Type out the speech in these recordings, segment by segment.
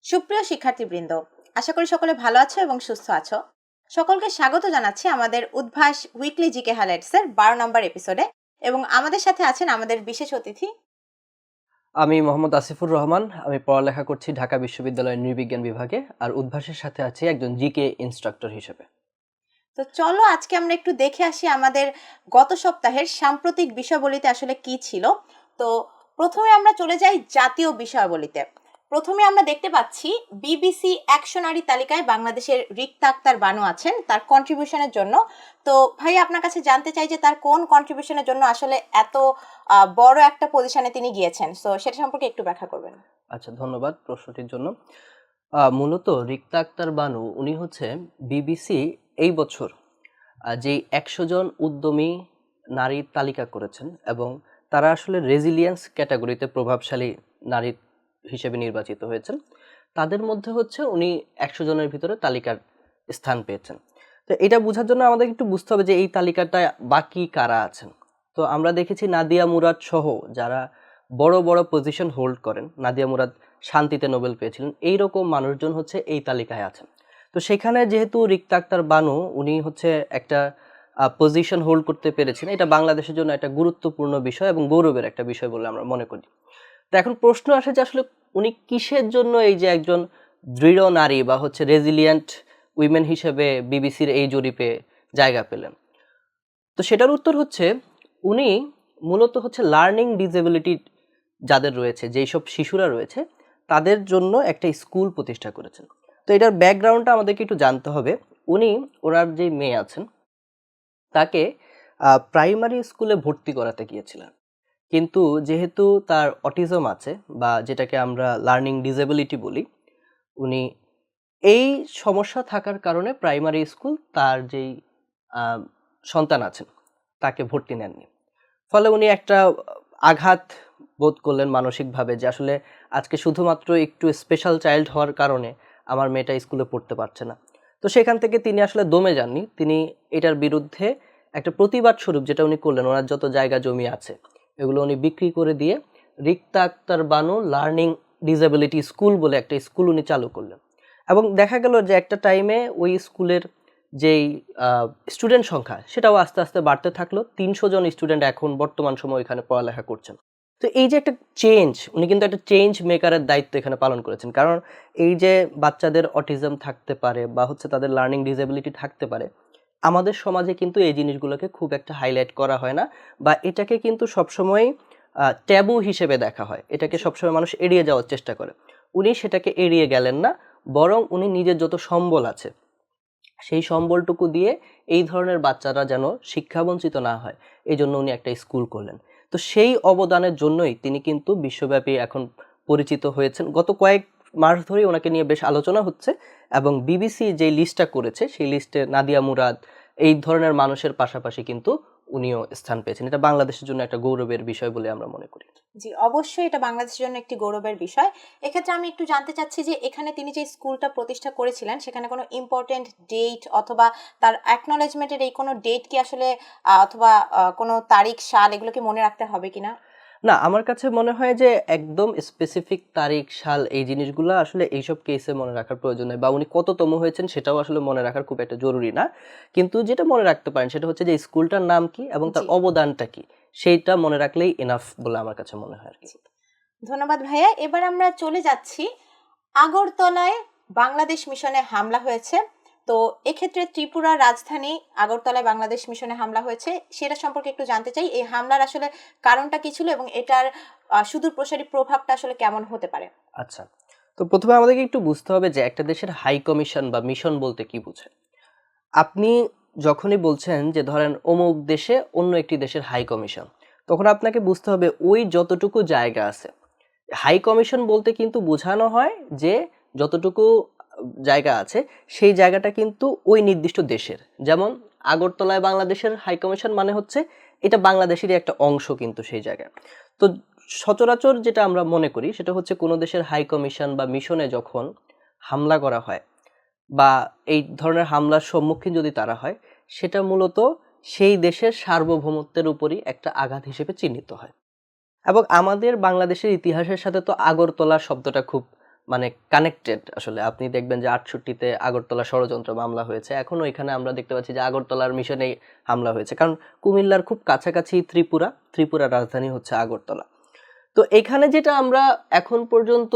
সুপ্রিয় শিক্ষার্থীবৃন্দ, আশা করি সকলে ভালো আছো এবং সুস্থ আছো। সকলকে স্বাগত জানাচ্ছি আমাদের উদ্ভাস উইকলি জিকে হাইলাইটসের 12 নম্বর এপিসোডে। এবং আমাদের সাথে আছেন আমাদের বিশেষ অতিথি। আমি মোহাম্মদ আসিফুর রহমান। আমি পড়ালেখা করছি ঢাকা বিশ্ববিদ্যালয়ের নৃবিজ্ঞান বিভাগে, আর উদ্ভাসের সাথে আছি একজন জিকে ইনস্ট্রাক্টর হিসেবে। তো চলো আজকে আমরা একটু দেখে আসি আমাদের গত সপ্তাহের সাম্প্রতিক বিষয়াবলিতে আসলে কি ছিল। তো প্রথমে আমরা চলে যাই জাতীয় বিষয়াবলিতে। প্রথমে আমরা দেখতে পাচ্ছি বিবিসি 100 নারী তালিকায় বাংলাদেশের রিক্তা আক্তার বানু আছেন তার কন্ট্রিবিউশনের জন্য। তো ভাই, আপনার কাছে জানতে চাই যে তার কোন কন্ট্রিবিউশনের জন্য আসলে এত বড় একটা পজিশনে তিনি গিয়েছেন। সো সেটা সম্পর্কে একটু ব্যাখ্যা করবেন। আচ্ছা, ধন্যবাদ প্রশ্নটির জন্য। মূলত রিক্তা আক্তার বানু উনি হচ্ছে বিবিসি এই বছর যেই 100 জন উদ্যমী নারীর তালিকা করেছেন, এবং তারা আসলে রেজিলিয়েন্স ক্যাটাগরিতে প্রভাবশালী নারী হিসেবে নির্বাচিত হয়েছেন। তাদের মধ্যে হচ্ছে উনি 100 জনের ভিতরে তালিকার স্থান পেয়েছেন। তো এটা বোঝার জন্য আমাদের একটু বুঝতে হবে যে এই তালিকাটায় বাকি কারা আছেন। তো আমরা দেখেছি নাদিয়া মুরাদ সহ যারা বড় বড় পজিশন হোল্ড করেন, নাদিয়া মুরাদ শান্তিতে নোবেল পেয়েছিলেন, এইরকম মানুষজন হচ্ছে এই তালিকায় আছেন। তো সেখানে যেহেতু রিক্তা আক্তার বানু উনি হচ্ছে একটা পজিশন হোল্ড করতে পেরেছেন, এটা বাংলাদেশের জন্য একটা গুরুত্বপূর্ণ বিষয় এবং গৌরবের একটা বিষয় বলে আমরা মনে করি। তো এখন প্রশ্ন আসে যে আসলে উনি কিসের জন্য এই যে একজন দৃঢ় নারী বা হচ্ছে রেজিলিয়েন্ট উইমেন হিসেবে বিবিসির এই জরিপে জায়গা পেলেন। তো সেটার উত্তর হচ্ছে উনি মূলত হচ্ছে লার্নিং ডিসেবিলিটি যাদের রয়েছে, যেই সব শিশুরা রয়েছে, তাদের জন্য একটা স্কুল প্রতিষ্ঠা করেছেন। তো এটার ব্যাকগ্রাউন্ডটা আমাদেরকে একটু জানতে হবে। উনি ওনার যে মেয়ে আছেন তাকে প্রাইমারি স্কুলে ভর্তি করাতে গিয়েছিলেন, কিন্তু যেহেতু তার অটিজম আছে বা যেটাকে আমরা লার্নিং ডিসেবিলিটি বলি, উনি এই সমস্যা থাকার কারণে প্রাইমারি স্কুল তার যেই আহ, সন্তান আছেন তাকে ভর্তি নেননি। ফলে উনি একটা আঘাত বোধ করলেন মানসিকভাবে যে আসলে আজকে শুধুমাত্র একটু স্পেশাল চাইল্ড হওয়ার কারণে আমার মেয়েটা স্কুলে পড়তে পারছে না। তো সেখান থেকে তিনি আসলে দমে যাননি, তিনি এটার বিরুদ্ধে একটা প্রতিবাদ স্বরূপ যেটা উনি করলেন, ওনার যত জায়গা জমি আছে এগুলো উনি বিক্রি করে দিয়ে Rikta Akter Banu learning disability school বলে একটা স্কুল উনি চালু করলেন। এবং দেখা গেল যে একটা টাইমে ওই স্কুলের যেই স্টুডেন্ট সংখ্যা সেটাও আস্তে আস্তে বাড়তে থাকলো। 300 জন স্টুডেন্ট এখন বর্তমান সময় এখানে পড়ালেখা করছেন। তো এই যে একটা চেঞ্জ, উনি কিন্তু একটা চেঞ্জ মেকারের দায়িত্ব এখানে পালন করেছেন। কারণ এই যে বাচ্চাদের অটিজম থাকতে পারে বা হচ্ছে তাদের লার্নিং ডিসেবিলিটি থাকতে পারে, আমাদের সমাজে কিন্তু এই জিনিসগুলোকে খুব একটা হাইলাইট করা হয় না, বা এটাকে কিন্তু সবসময় ট্যাবু হিসেবে দেখা হয়, এটাকে সবসময় মানুষ এড়িয়ে যাওয়ার চেষ্টা করে। উনি সেটাকে এড়িয়ে গেলেন না, বরং উনি নিজের যত সম্বল আছে সেই সম্বলটুকু দিয়ে এই ধরনের বাচ্চারা যেন শিক্ষাবঞ্চিত না হয়, এই জন্য উনি একটা স্কুল করলেন। তো সেই অবদানের জন্যই তিনি কিন্তু বিশ্বব্যাপী এখন পরিচিত হয়েছেন। গত কয়েক মাস ধরেই ওনাকে নিয়ে বেশ আলোচনা হচ্ছে, এবং বিবিসি যে লিস্টটা করেছে সেই লিস্টে নাদিয়া মুরাদ এই ধরনের মানুষের পাশাপাশি কিন্তু উনিও স্থান পেয়েছেন। এটা বাংলাদেশের জন্য একটা গৌরবের বিষয় বলে আমরা মনে করি। জি, অবশ্যই এটা বাংলাদেশের জন্য একটি গৌরবের বিষয়। এক্ষেত্রে আমি একটু জানতে চাচ্ছি যে এখানে তিনি যে স্কুলটা প্রতিষ্ঠা করেছিলেন সেখানে কোনো ইম্পর্টেন্ট ডেট অথবা তার অ্যাকনলেজমেন্টের এই কোনো ডেট কি আসলে অথবা কোনো তারিখ সাল এগুলো কি মনে রাখতে হবে কিনা? না, আমার কাছে মনে হয় যে একদম স্পেসিফিক তারিখ সাল এই জিনিসগুলো আসলে এইসব কেসে মনে রাখার প্রয়োজন নেই, বা উনি কততম হয়েছেন সেটাও আসলে মনে রাখার খুব একটা জরুরি না। কিন্তু যেটা মনে রাখতে পারেন সেটা হচ্ছে যে স্কুলটার নাম কি এবং তার জি, অবদানটা কি, সেইটা মনে রাখলেই এনাফ বলে আমার কাছে মনে হয় আর কি। জি। ধন্যবাদ ভাইয়া। এবার আমরা চলে যাচ্ছি আগরতলায় বাংলাদেশ মিশনে হামলা হয়েছে। তো এক্ষেত্রে ত্রিপুরার রাজধানী আগরতলায় বাংলাদেশ মিশনে হামলা হয়েছে, সেটা সম্পর্কে একটু জানতে চাই। এই হামলার আসলে কারণটা কি ছিল এবং এটার সুদূরপ্রসারী প্রভাবটা আসলে কেমন হতে পারে? আচ্ছা, তো প্রথমে আমাদেরকে একটু বুঝতে হবে যে একটা দেশের হাই কমিশন বা মিশন বলতে কি বোঝায়। আপনি যখনই বলছেন যে ধরেন অমুক দেশে অন্য একটি দেশের হাই কমিশন, তখন আপনাকে বুঝতে হবে ওই যতটুকু জায়গা আছে। হাই কমিশন বলতে কিন্তু বোঝানো হয় যে যতটুকু জায়গা আছে সেই জায়গাটা কিন্তু ওই নির্দিষ্ট দেশের। যেমন আগরতলায় বাংলাদেশের হাই কমিশন মানে হচ্ছে এটা বাংলাদেশেরই একটা অংশ কিন্তু সেই জায়গায়। তো সচরাচর যেটা আমরা মনে করি সেটা হচ্ছে কোনো দেশের হাই কমিশন বা মিশনে যখন হামলা করা হয় বা এই ধরনের হামলার সম্মুখীন যদি তারা হয়, সেটা মূলত সেই দেশের সার্বভৌমত্বের উপরই একটা আঘাত হিসেবে চিহ্নিত হয়। এবং আমাদের বাংলাদেশের ইতিহাসের সাথে তো আগরতলা শব্দটা খুব মানে কানেক্টেড। আসলে আপনি দেখবেন যে 68-তে আগরতলা ষড়যন্ত্র মামলা হয়েছে, এখনো এখানে আমরা দেখতে পাচ্ছি যে আগরতলার মিশনেই হামলা হয়েছে, কারণ কুমিল্লার খুব কাছাকাছি ত্রিপুরার রাজধানী হচ্ছে আগরতলা। তো এখানে যেটা আমরা এখন পর্যন্ত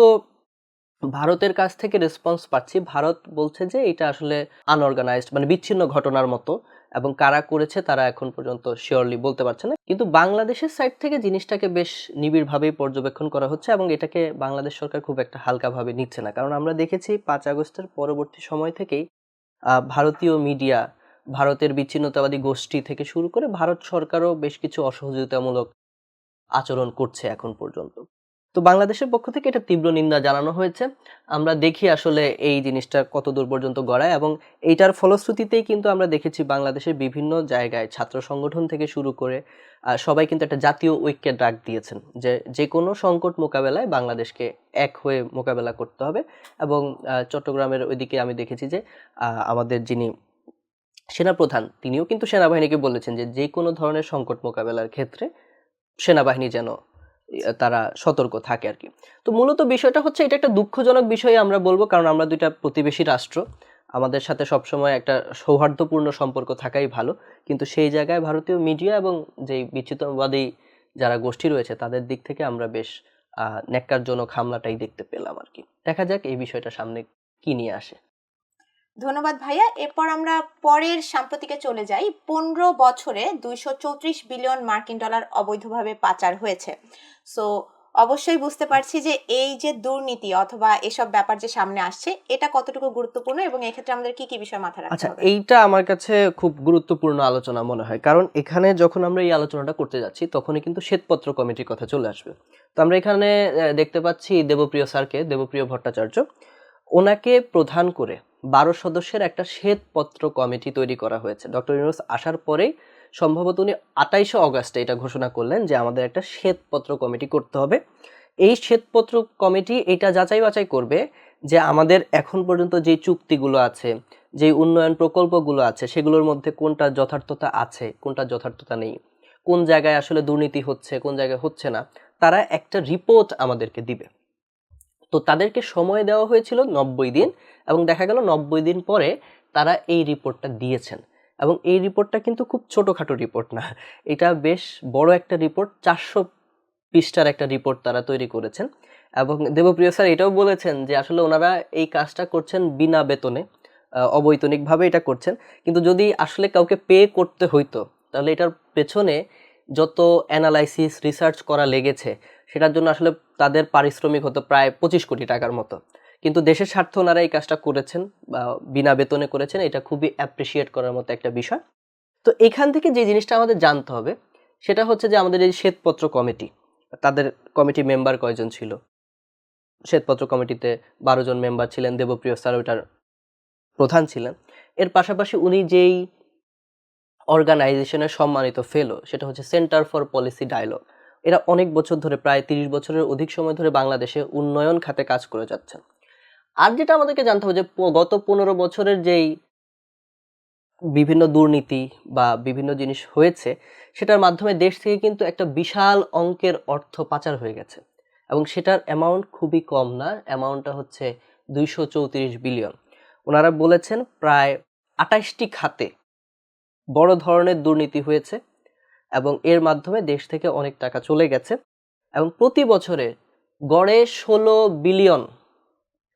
ভারতের কাছ থেকে রেসপন্স পাচ্ছি, ভারত বলছে যে এটা আসলে আনঅর্গানাইজড, মানে বিচ্ছিন্ন ঘটনার মতো, এবং কারা করেছে তারা এখন পর্যন্ত শিওরলি বলতে পারছে না। কিন্তু বাংলাদেশের সাইড থেকে জিনিসটাকে বেশ নিবিড়ভাবেই পর্যবেক্ষণ করা হচ্ছে, এবং এটাকে বাংলাদেশ সরকার খুব একটা হালকাভাবে নিচ্ছে না। কারণ আমরা দেখেছি 5 আগস্টের পরবর্তী সময় থেকেই ভারতীয় মিডিয়া, ভারতের বিচ্ছিন্নতাবাদী গোষ্ঠী থেকে শুরু করে ভারত সরকারও বেশ কিছু অসহযোগিতামূলক আচরণ করছে এখন পর্যন্ত। তো বাংলাদেশের পক্ষ থেকে এটা তীব্র নিন্দা জানানো হয়েছে। আমরা দেখি আসলে এই জিনিসটা কতদূর পর্যন্ত গড়ায়, এবং এইটার ফলশ্রুতিতেই কিন্তু আমরা দেখেছি বাংলাদেশের বিভিন্ন জায়গায় ছাত্র সংগঠন থেকে শুরু করে সবাই কিন্তু একটা জাতীয় ঐক্যের ডাক দিয়েছেন, যে যে কোনো সংকট মোকাবেলায় বাংলাদেশকে এক হয়ে মোকাবেলা করতে হবে। এবং চট্টগ্রামের ওইদিকে আমি দেখেছি যে আমাদের যিনি সেনাপ্রধান, তিনিও কিন্তু সেনাবাহিনীকে বলেছেন যে যে কোনো ধরনের সংকট মোকাবেলার ক্ষেত্রে সেনাবাহিনী যেন তারা সতর্ক থাকে আর কি। তো মূলত বিষয়টা হচ্ছে, এটা একটা দুঃখজনক বিষয় আমরা বলবো, কারণ আমরা দুইটা প্রতিবেশী রাষ্ট্র, আমাদের সাথে সবসময় একটা সৌহার্দ্যপূর্ণ সম্পর্ক থাকাই ভালো। কিন্তু সেই জায়গায় ভারতীয় মিডিয়া এবং যেই বিচ্ছিন্নতাবাদী যারা গোষ্ঠী রয়েছে তাদের দিক থেকে আমরা বেশ ন্যাক্কারজনক হামলাটাই দেখতে পেলাম আর কি। দেখা যাক এই বিষয়টা সামনে কি নিয়ে আসে। ধন্যবাদ ভাইয়া। এরপর আমরা পরের সাম্প্রতিকে চলে যাই। 15 বছরে 234 বিলিয়ন মার্কিন ডলার অবৈধভাবে পাচার হয়েছে। সো অবশ্যই বুঝতে পারছি যে এই যে দুর্নীতি অথবা এসব ব্যাপার যে সামনে আসছে, এটা কতটুকু গুরুত্বপূর্ণ এবং এক্ষেত্রে আমাদের কি কি বিষয় মাথায় রাখতে আচ্ছা, হবে। এইটা আমার কাছে খুব গুরুত্বপূর্ণ আলোচনা মনে হয়, কারণ এখানে যখন আমরা এই আলোচনাটা করতে যাচ্ছি তখনই কিন্তু শ্বেতপত্র কমিটির কথা চলে আসবে। তো আমরা এখানে দেখতে পাচ্ছি দেবপ্রিয় স্যারকে, দেবপ্রিয় ভট্টাচার্য, ওনাকে প্রধান করে 12 সদস্যের একটা শ্বেতপত্র কমিটি তৈরি করা হয়েছে। ডক্টর ইউনূস আসার পরেই সম্ভবত উনি 28 অগাস্টে এটা ঘোষণা করলেন যে আমাদের একটা শ্বেতপত্র কমিটি করতে হবে। এই শ্বেতপত্র কমিটি এটা যাচাই বাছাই করবে যে আমাদের এখন পর্যন্ত যে চুক্তিগুলো আছে, যে উন্নয়ন প্রকল্পগুলো আছে, সেগুলোর মধ্যে কোনটা যথার্থতা আছে, কোনটা যথার্থতা নেই, কোন জায়গায় আসলে দুর্নীতি হচ্ছে, কোন জায়গায় হচ্ছে না, তারা একটা রিপোর্ট আমাদেরকে দিবে। তো তাদেরকে সময় দেওয়া হয়েছিল 90 দিন, এবং দেখা গেল 90 দিন পরে তারা এই রিপোর্টটা দিয়েছেন। এবং এই রিপোর্টটা কিন্তু খুব ছোটখাটো রিপোর্ট না, এটা বেশ বড় একটা রিপোর্ট, 400 পৃষ্ঠার একটা রিপোর্ট তারা তৈরি করেছেন। এবং দেবপ্রিয় স্যার এটাও বলেছেন যে আসলে ওনারা এই কাজটা করছেন বিনা বেতনে, অবৈতনিকভাবে এটা করছেন। কিন্তু যদি আসলে কাউকে পে করতে হইতো তাহলে এটার পেছনে যত অ্যানালাইসিস রিসার্চ করা লেগেছে সেটার জন্য আসলে তাদের পারিশ্রমিক হতো প্রায় 25 কোটি টাকার মতো। কিন্তু দেশের স্বার্থে ওনারা এই কাজটা করেছেন বা বিনা বেতনে করেছেন, এটা খুবই অ্যাপ্রিসিয়েট করার মতো একটা বিষয়। তো এখান থেকে যে জিনিসটা আমাদের জানতে হবে সেটা হচ্ছে যে আমাদের এই শ্বেতপত্র কমিটি, তাদের কমিটি মেম্বার কয়জন ছিল? শ্বেতপত্র কমিটিতে 12 জন মেম্বার ছিলেন, দেবপ্রিয় স্যার ওইটার প্রধান ছিলেন। এর পাশাপাশি উনি যেই অর্গানাইজেশনের সম্মানিত ফেলো, সেটা হচ্ছে সেন্টার ফর পলিসি ডায়ালগ। এরা অনেক বছর ধরে, প্রায় 30 বছরের অধিক সময় ধরে বাংলাদেশে উন্নয়ন খাতে কাজ করে যাচ্ছেন। আর যেটা আমাদেরকে জানতে হবে যে গত 15 বছরের যেই বিভিন্ন দুর্নীতি বা বিভিন্ন জিনিস হয়েছে, সেটার মাধ্যমে দেশ থেকে কিন্তু একটা বিশাল অঙ্কের অর্থ পাচার হয়ে গেছে, এবং সেটার অ্যামাউন্ট খুবই কম না, অ্যামাউন্টটা হচ্ছে 234 বিলিয়ন। ওনারা বলেছেন প্রায় 28টি খাতে বড় ধরনের দুর্নীতি হয়েছে, এবং এর মাধ্যমে দেশ থেকে অনেক টাকা চলে গেছে, এবং প্রতি বছরে গড়ে 16 বিলিয়ন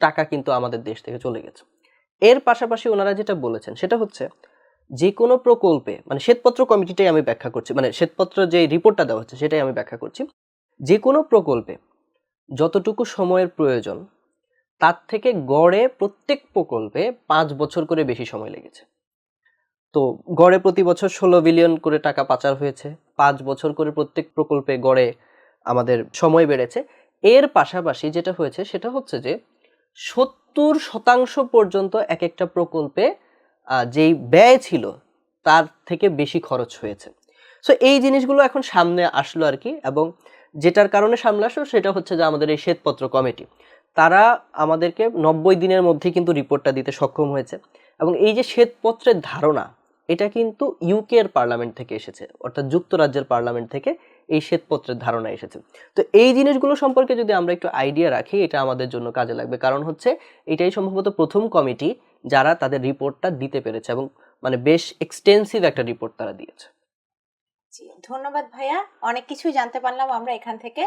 টাকা কিন্তু আমাদের দেশ থেকে চলে গেছে। এর পাশাপাশি ওনারা যেটা বলেছেন সেটা হচ্ছে যে কোনো প্রকল্পে, মানে শ্বেতপত্র কমিটিটাই আমি ব্যাখ্যা করছি, মানে শ্বেতপত্র যে রিপোর্টটা দেওয়া হচ্ছে সেটাই আমি ব্যাখ্যা করছি, যে কোনো প্রকল্পে যতটুকু সময়ের প্রয়োজন তার থেকে গড়ে প্রত্যেক প্রকল্পে 5 বছর করে বেশি সময় লেগেছে। তো গড়ে প্রতি বছর 16 বিলিয়ন করে টাকা পাচার হয়েছে, 5 বছর করে প্রত্যেক প্রকল্পে গড়ে আমাদের সময় বেড়েছে। এর পাশাপাশি যেটা হয়েছে সেটা হচ্ছে যে 70% পর্যন্ত এক একটা প্রকল্পে যেই ব্যয় ছিল তার থেকে বেশি খরচ হয়েছে। সো এই জিনিসগুলো এখন সামনে আসলো আর কি, এবং যেটার কারণে সামনে আসলো সেটা হচ্ছে যে আমাদের এই শ্বেতপত্র কমিটি, তারা আমাদেরকে 90 দিনের মধ্যে কিন্তু রিপোর্টটা দিতে সক্ষম হয়েছে। এবং এই যে শ্বেতপত্রের ধারণা, এটা কিন্তু ইউকে এর পার্লামেন্ট থেকে এসেছে, অর্থাৎ যুক্তরাজ্যের পার্লামেন্ট থেকে এই শ্বেতপত্রের ধারণা এসেছে। তো এই জিনিসগুলো সম্পর্কে যদি আমরা একটু আইডিয়া রাখি, এটা আমাদের জন্য কাজে লাগবে। কারণ হচ্ছে এটাই সম্ভবত প্রথম কমিটি যারা তাদের রিপোর্টটা দিতে পেরেছে, এবং মানে বেশ এক্সটেন্সিভ একটা রিপোর্ট তারা দিয়েছে। জি, ধন্যবাদ ভাইয়া, অনেক কিছুই জানতে পারলাম আমরা এখান থেকে।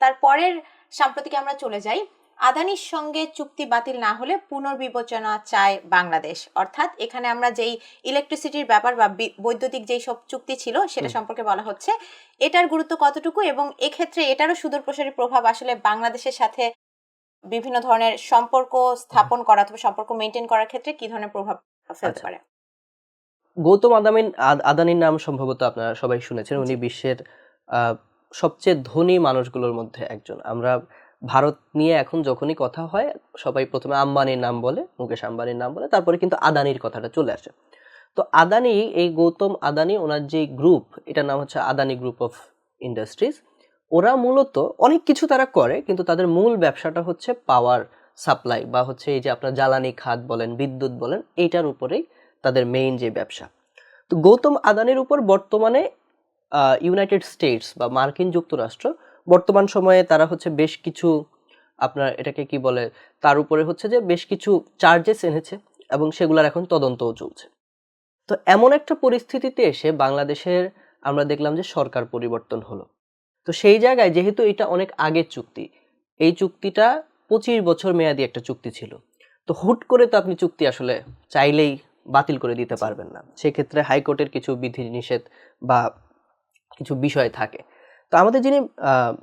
তারপরের সাম্প্রতিক আমরা চলে যাই, আদানির সঙ্গে চুক্তি বাতিল না হলে পুনর্বিবেচনা চায় বাংলাদেশ। অর্থাৎ এখানে আমরা যেই ইলেকট্রিসিটির ব্যাপার বা বৈদ্যুতিক যেই সব চুক্তি ছিল সেটা সম্পর্কে বলা হচ্ছে, এটার গুরুত্ব কতটুকু এবং এক্ষেত্রে এটারও সুদূরপ্রসারী প্রভাব আসলে বাংলাদেশের সাথে বিভিন্ন ধরনের সম্পর্ক স্থাপন করা অথবা সম্পর্ক মেনটেন করার ক্ষেত্রে কি ধরনের প্রভাব ফেলতে পারে। গৌতম আদানির নাম সম্ভবত আপনারা সবাই শুনেছেন। উনি বিশ্বের সবচেয়ে ধনী মানুষগুলোর মধ্যে একজন। আমরা ভারত নিয়ে এখন যখনই কথা হয় সবাই প্রথমে আম্বানির নাম বলে, মুকেশ আম্বানির নাম বলে, তারপরে কিন্তু আদানির কথাটা চলে আসে। তো আদানি, এই গৌতম আদানি, ওনার যে গ্রুপ, এটার নাম হচ্ছে আদানি গ্রুপ অফ ইন্ডাস্ট্রিজ। ওরা মূলত অনেক কিছু তারা করে, কিন্তু তাদের মূল ব্যবসাটা হচ্ছে পাওয়ার সাপ্লাই, বা হচ্ছে এই যে আপনার জ্বালানি খাত বলেন, বিদ্যুৎ বলেন, এইটার উপরেই তাদের মেইন যে ব্যবসা। তো গৌতম আদানির উপর বর্তমানে ইউনাইটেড স্টেটস বা মার্কিন যুক্তরাষ্ট্র বর্তমান সময়ে তারা হচ্ছে বেশ কিছু, আপনার এটাকে কি বলে, তার উপরে হচ্ছে যে বেশ কিছু চার্জেস এনেছে, এবং সেগুলোর এখন তদন্তও চলছে। তো এমন একটা পরিস্থিতিতে এসে বাংলাদেশের আমরা দেখলাম যে সরকার পরিবর্তন হলো। তো সেই জায়গায় যেহেতু এটা অনেক আগের চুক্তি, এই চুক্তিটা 25 বছর মেয়াদি একটা চুক্তি ছিল। তো হুট করে তো আপনি চুক্তি আসলে চাইলেই বাতিল করে দিতে পারবেন না। সেক্ষেত্রে হাইকোর্টের কিছু বিধি নিষেধ বা কিছু বিষয় থাকে। তো আমাদের যিনি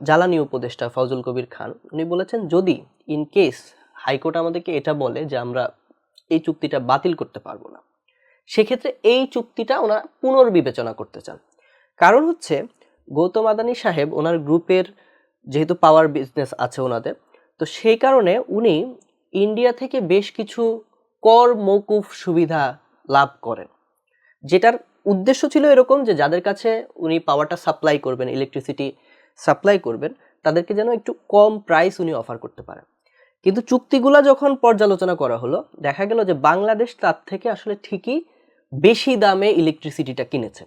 জ্বালানি উপদেষ্টা ফজল কবির খান, উনি বলেছেন যদি ইন কেস হাইকোর্ট আমাদেরকে এটা বলে যে আমরা এই চুক্তিটা বাতিল করতে পারবো না, সেক্ষেত্রে এই চুক্তিটা ওনারা পুনর্বিবেচনা করতে চান। কারণ হচ্ছে গৌতম আদানি সাহেব ওনার গ্রুপের যেহেতু পাওয়ার বিজনেস আছে ওনাদের, তো সেই কারণে উনি ইন্ডিয়া থেকে বেশ কিছু কর মৌকুফ সুবিধা লাভ করেন, যেটার উদ্দেশ্য ছিল এরকম যে যাদের কাছে উনি পাওয়ারটা সাপ্লাই করবেন, ইলেকট্রিসিটি সাপ্লাই করবেন, তাদেরকে যেন একটু কম প্রাইস উনি অফার করতে পারেন। কিন্তু চুক্তিগুলা যখন পর্যালোচনা করা হলো, দেখা গেল যে বাংলাদেশ তার থেকে আসলে ঠিকই বেশি দামে ইলেকট্রিসিটিটা কিনেছে।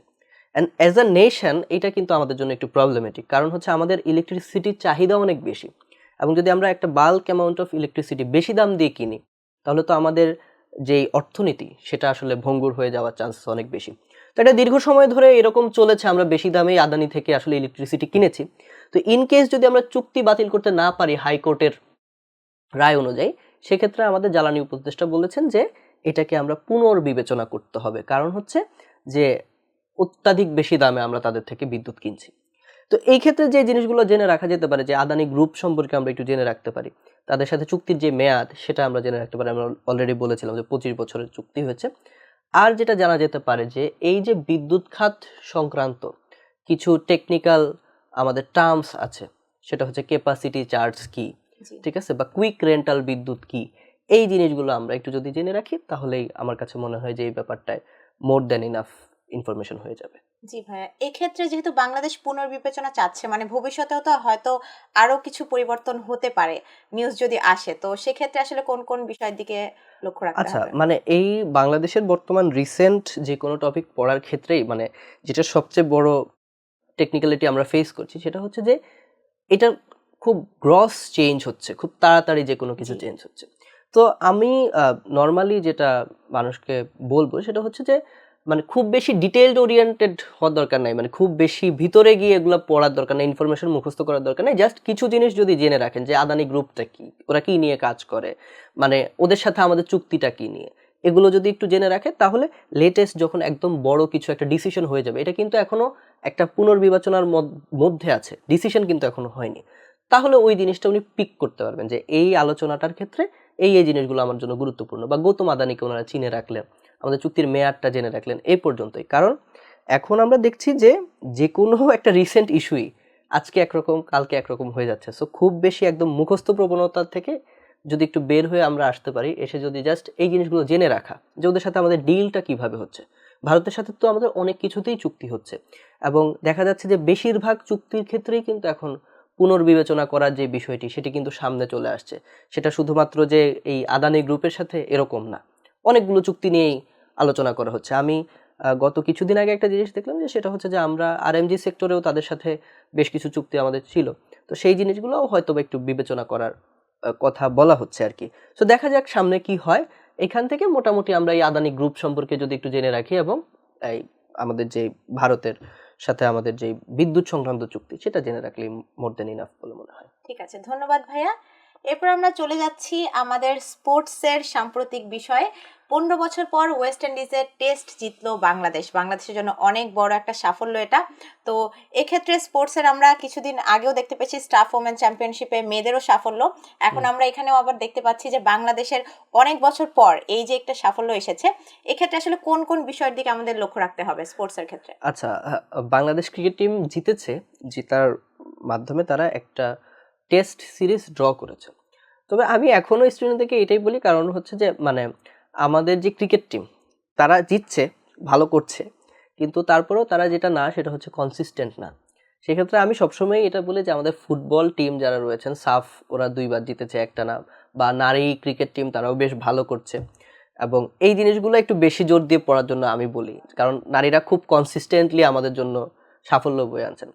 অ্যান্ড অ্যাজ আ নেশন এটা কিন্তু আমাদের জন্য একটু প্রবলেমেটিক। কারণ হচ্ছে আমাদের ইলেকট্রিসিটির চাহিদা অনেক বেশি, এবং যদি আমরা একটা বাল্ক অ্যামাউন্ট অফ ইলেকট্রিসিটি বেশি দাম দিয়ে কিনি, তাহলে তো আমাদের যেই অর্থনীতি সেটা আসলে ভঙ্গুর হয়ে যাওয়ার চান্স অনেক বেশি। তো এটা দীর্ঘ সময় ধরে এরকম চলেছে, আমরা বেশি দামে আদানি থেকে আসলে ইলেকট্রিসিটি কিনেছি। তো ইন কেস যদি আমরা চুক্তি বাতিল করতে না পারি হাইকোর্টের রায় অনুযায়ী, সেক্ষেত্রে আমাদের জ্বালানি উপদেষ্টা বলেছেন যে এটাকে আমরা পুনর্বিবেচনা করতে হবে। কারণ হচ্ছে যে অত্যাধিক বেশি দামে আমরা তাদের থেকে বিদ্যুৎ কিনছি। তো এই ক্ষেত্রে যে জিনিসগুলো জেনে রাখা যেতে পারে, যে আদানি গ্রুপ সম্পর্কে আমরা একটু জেনে রাখতে পারি, তাদের সাথে চুক্তির যে মেয়াদ সেটা আমরা জেনে রাখতে পারি। আমরা অলরেডি বলেছিলাম যে 25 বছরের চুক্তি হয়েছে। আর যেটা জানা যেতে পারে যে এই যে বিদ্যুৎ খাত সংক্রান্ত কিছু টেকনিক্যাল আমাদের টার্মস আছে, সেটা হচ্ছে ক্যাপাসিটি চার্জ কি, ঠিক আছে, বা কুইক রেন্টাল বিদ্যুৎ কি, এই জিনিসগুলো আমরা একটু যদি জেনে রাখি, তাহলেই আমার কাছে মনে হয় যে এই ব্যাপারটায় মোর দ্যান ইনাফ ইনফরমেশন হয়ে যাবে। জি ভাইয়া, এক্ষেত্রে যেহেতু বাংলাদেশ পুনর্বিবেচনা চাচ্ছে, মানে ভবিষ্যতেও তো হয়তো আরো কিছু পরিবর্তন হতে পারে নিউজ যদি আসে, তো সেক্ষেত্রে আসলে কোন কোন বিষয়ের দিকে লক্ষ্য রাখতে আচ্ছা, হবে? মানে এই বাংলাদেশের বর্তমান রিসেন্ট যে কোনো টপিক পড়ার ক্ষেত্রেই মানে যেটা সবচেয়ে বড় টেকনিক্যালিটি আমরা ফেস করছি, সেটা হচ্ছে যে এটা খুব গ্রস চেঞ্জ হচ্ছে, খুব তাড়াতাড়ি যে কোনো কিছু জি। চেঞ্জ হচ্ছে। তো আমি নরমালি যেটা মানুষকে বলবো সেটা হচ্ছে যে মানে খুব বেশি ডিটেইলড ওরিয়েন্টেড হওয়ার দরকার নাই, মানে খুব বেশি ভিতরে গিয়ে এগুলো পড়ার দরকার নেই, ইনফরমেশন মুখস্থ করার দরকার নেই। জাস্ট কিছু জিনিস যদি জেনে রাখেন যে আদানি গ্রুপটা কি, ওরা কি নিয়ে কাজ করে, মানে ওদের সাথে আমাদের চুক্তিটা কি নিয়ে, এগুলো যদি একটু জেনে রাখে, তাহলে লেটেস্ট যখন একদম বড় কিছু একটা ডিসিশন হয়ে যাবে, এটা কিন্তু এখনো একটা পুনর্বিবেচনার মধ্যে আছে, ডিসিশন কিন্তু এখনো হয়নি, তাহলে ওই জিনিসটা উনি পিক করতে পারবেন যে এই আলোচনাটার ক্ষেত্রে এই এই জিনিসগুলো আমার জন্য গুরুত্বপূর্ণ। বা গৌতম আদানিকে ওনারা চিনে রাখলেন, আমাদের চুক্তির মেয়াদটা জেনে রাখলেন, এই পর্যন্তই। কারণ এখন আমরা দেখছি যে যে কোনো একটা রিসেন্ট ইস্যুই আজকে একরকম কালকে একরকম হয়ে যাচ্ছে। সো খুব বেশি একদম মুখস্থ প্রবণতার থেকে যদি একটু বের হয়ে আমরা আসতে পারি, এসে যদি জাস্ট এই জিনিসগুলো জেনে রাখা যে ওদের সাথে আমাদের ডিলটা কিভাবে হচ্ছে। ভারতের সাথে তো আমাদের অনেক কিছুতেই চুক্তি হচ্ছে, এবং দেখা যাচ্ছে যে বেশিরভাগ চুক্তির ক্ষেত্রেই কিন্তু এখন পুনর্বিবেচনা করার যে বিষয়টি সেটি কিন্তু সামনে চলে আসছে। সেটা শুধুমাত্র যে এই আদানি গ্রুপের সাথে এরকম না, অনেকগুলো চুক্তি নিয়েই আলোচনা করা হচ্ছে। আমি গত কিছুদিন আগে একটা জিনিস দেখলাম যে সেটা হচ্ছে যে আমরা আরএমজি সেক্টরেও তাদের সাথে বেশ কিছু চুক্তি আমাদের ছিল। তো সেই জিনিসগুলো হয়তো বা একটু বিবেচনা করার কথা বলা হচ্ছে আর কি। তো দেখা যাক সামনে কি হয়। এখান থেকে মোটামুটি আমরা এই আদানি গ্রুপ সম্পর্কে যদি একটু জেনে রাখি এবং এই আমাদের যে ভারতের সাথে আমাদের যে বিদ্যুৎ সংক্রান্ত চুক্তি সেটা জেনে রাখলেই মোর দেন ইনাফ বলে মনে হয়। ঠিক আছে, ধন্যবাদ ভাইয়া। এরপর আমরা চলে যাচ্ছি আমাদের স্পোর্টসের সাম্প্রতিক বিষয়ে। 15 বছর পর ওয়েস্ট ইন্ডিজের টেস্ট জিতলো বাংলাদেশ, বাংলাদেশের জন্য অনেক বড় একটা সাফল্য এটা। তো এক্ষেত্রে স্পোর্টসের আমরা কিছুদিন আগেও দেখতে পেয়েছি স্টাফ ওমেন চ্যাম্পিয়নশিপে মেয়েদেরও সাফল্য। এখন আমরা এখানেও আবার দেখতে পাচ্ছি যে বাংলাদেশের অনেক বছর পর এই যে একটা সাফল্য এসেছে, এক্ষেত্রে আসলে কোন কোন বিষয়ের দিকে আমাদের লক্ষ্য রাখতে হবে স্পোর্টসের ক্ষেত্রে? আচ্ছা, বাংলাদেশ ক্রিকেট টিম জিতেছে, জেতার মাধ্যমে তারা একটা টেস্ট সিরিজ ড্র করেছে। তবে আমি এখনো স্টুডেন্টদেরকে এটাই বলি, কারণ হচ্ছে যে মানে আমাদের যে ক্রিকেট টিম তারা জিতছে, ভালো করছে, কিন্তু তারপরেও তারা যেটা না সেটা হচ্ছে কনসিস্টেন্ট না। সেক্ষেত্রে আমি সবসময় এটা বলি যে আমাদের ফুটবল টিম যারা রয়েছেন, সাফ ওরা 2বার জিতেছে একটানা, বা নারী ক্রিকেট টিম তারাও বেশ ভালো করছে, এবং এই জিনিসগুলো একটু বেশি জোর দিয়ে পড়ার জন্য আমি বলি, কারণ নারীরা খুব কনসিস্টেন্টলি আমাদের জন্য সাফল্য বয়ে আনছেন।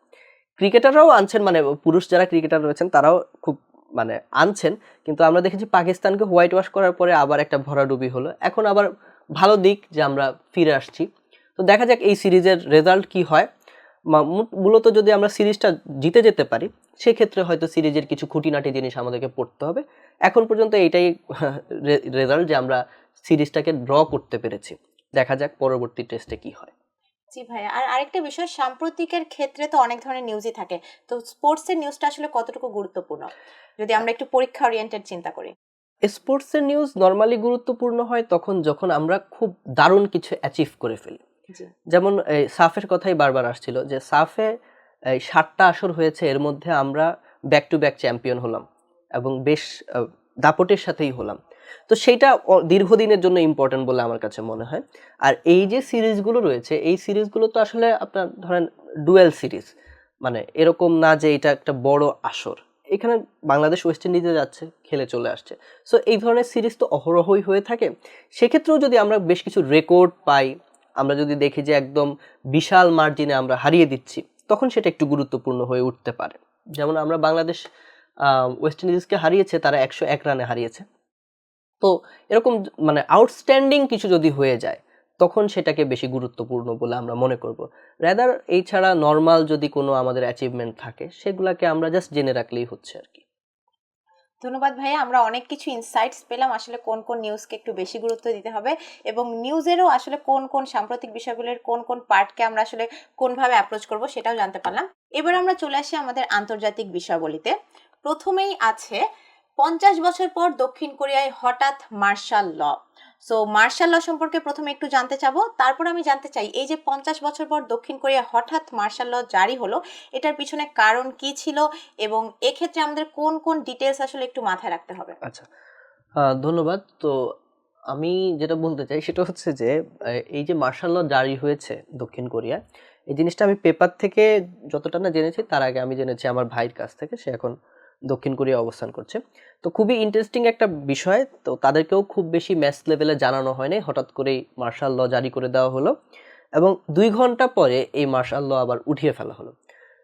ক্রিকেটাররাও আনছেন, মানে পুরুষ যারা ক্রিকেটার রয়েছেন তারাও খুব মানে আনছেন, কিন্তু আমরা দেখেছি পাকিস্তানকে হোয়াইট ওয়াশ করার পরে আবার একটা ভরাডুবি হলো, এখন আবার ভালো দিক যে আমরা ফিরে আসছি। তো দেখা যাক এই সিরিজের রেজাল্ট কি হয়। মূলত যদি আমরা সিরিজটা জিতে যেতে পারি সেক্ষেত্রে হয়তো সিরিজের কিছু খুঁটিনাটি জিনিস আমাদেরকে পড়তে হবে। এখন পর্যন্ত এইটাই রেজাল্ট যে আমরা সিরিজটাকে ড্র করতে পেরেছি। দেখা যাক পরবর্তী টেস্টে কি হয়। জি ভাইয়া, আর আরেকটা বিষয়, সাম্প্রতিকের ক্ষেত্রে তো অনেক ধরনের নিউজই থাকে, তো স্পোর্টসের নিউজটা আসলে কতটুকু গুরুত্বপূর্ণ যদি আমরা একটু পরীক্ষা ওরিয়েন্টেড চিন্তা করি? স্পোর্টসের নিউজ নরমালি গুরুত্বপূর্ণ হয় তখন যখন আমরা খুব দারুণ কিছু অ্যাচিভ করে ফেলি। জি। যেমন এই সাফের কথাই বারবার আসছিল যে সাফে এই 7টা আসর হয়েছে, এর মধ্যে আমরা ব্যাক টু ব্যাক চ্যাম্পিয়ন হলাম এবং বেশ দাপটের সাথেই হলাম। তো সেইটা দীর্ঘদিনের জন্য ইম্পর্টেন্ট বলে আমার কাছে মনে হয়। আর এই যে সিরিজগুলো রয়েছে এই সিরিজগুলো তো আসলে আপনার ধরেন ডুয়েল সিরিজ, মানে এরকম না যে এটা একটা বড় আসর। এখানে বাংলাদেশ ওয়েস্ট ইন্ডিজে যাচ্ছে, খেলে চলে আসছে। সো এই ধরনের সিরিজ তো অহরহই হয়ে থাকে। সেক্ষেত্রেও যদি আমরা বেশ কিছু রেকর্ড পাই, আমরা যদি দেখি যে একদম বিশাল মার্জিনে আমরা হারিয়ে দিচ্ছি, তখন সেটা একটু গুরুত্বপূর্ণ হয়ে উঠতে পারে। যেমন আমরা বাংলাদেশ ওয়েস্ট ইন্ডিজকে হারিয়েছে, তারা 101 রানে হারিয়েছে। তো এরকম মানে আউটস্ট্যান্ডিং কিছু যদি হয়ে যায় তখন সেটাকে বেশি গুরুত্বপূর্ণ বলে আমরা মনে করব। রাদার এই ছাড়া নর্মাল যদি কোনো আমাদের অ্যাচিভমেন্ট থাকে সেগুলাকে আমরা জাস্ট জেনে রাখলেই হচ্ছে আর কি। ধন্যবাদ ভাইয়া, আমরা অনেক কিছু ইনসাইটস পেলাম আসলে কোন কোন নিউজকে একটু বেশি গুরুত্ব দিতে হবে, এবং নিউজেরও আসলে কোন কোন সাম্প্রতিক বিষয়গুলোর কোন কোন পার্টকে আমরা আসলে কোনভাবে অ্যাপ্রোচ করব সেটাও জানতে পারলাম। এবার আমরা চলে আসি আমাদের আন্তর্জাতিক বিষয়াবলিতে। প্রথমেই আছে 50 বছর পর দক্ষিণ কোরিয়ায় হঠাৎ martial law. So martial law সম্পর্কে প্রথমে একটু জানতে চাবো, তারপর আমি জানতে চাই এই যে 50 বছর পর দক্ষিণ কোরিয়া হঠাৎ মার্শাল ল জারি হলো, এটার পিছনে কারণ কি ছিল এবং এক্ষেত্রে আমাদের কোন কোন ডিটেলস আসলে একটু মাথায় রাখতে হবে। আচ্ছা, ধন্যবাদ। তো আমি যেটা বলতে চাই সেটা হচ্ছে যে এই যে মার্শাল ল জারি হয়েছে দক্ষিণ কোরিয়ায়, এই জিনিসটা আমি পেপার থেকে যতটা না জেনেছি, তার আগে আমি জেনেছি আমার ভাইয়ের কাছ থেকে, সে এখন দক্ষিণ কোরিয়া অবস্থান করছে। তো খুবই ইন্টারেস্টিং একটা বিষয়। তো তাদেরকেও খুব বেশি ম্যাচ লেভেলে জানানো হয়নি, হঠাৎ করেই মার্শাল ল জারি করে দেওয়া হলো এবং 2 ঘন্টা পরে এই মার্শাল ল আবার উঠিয়ে ফেলা হলো।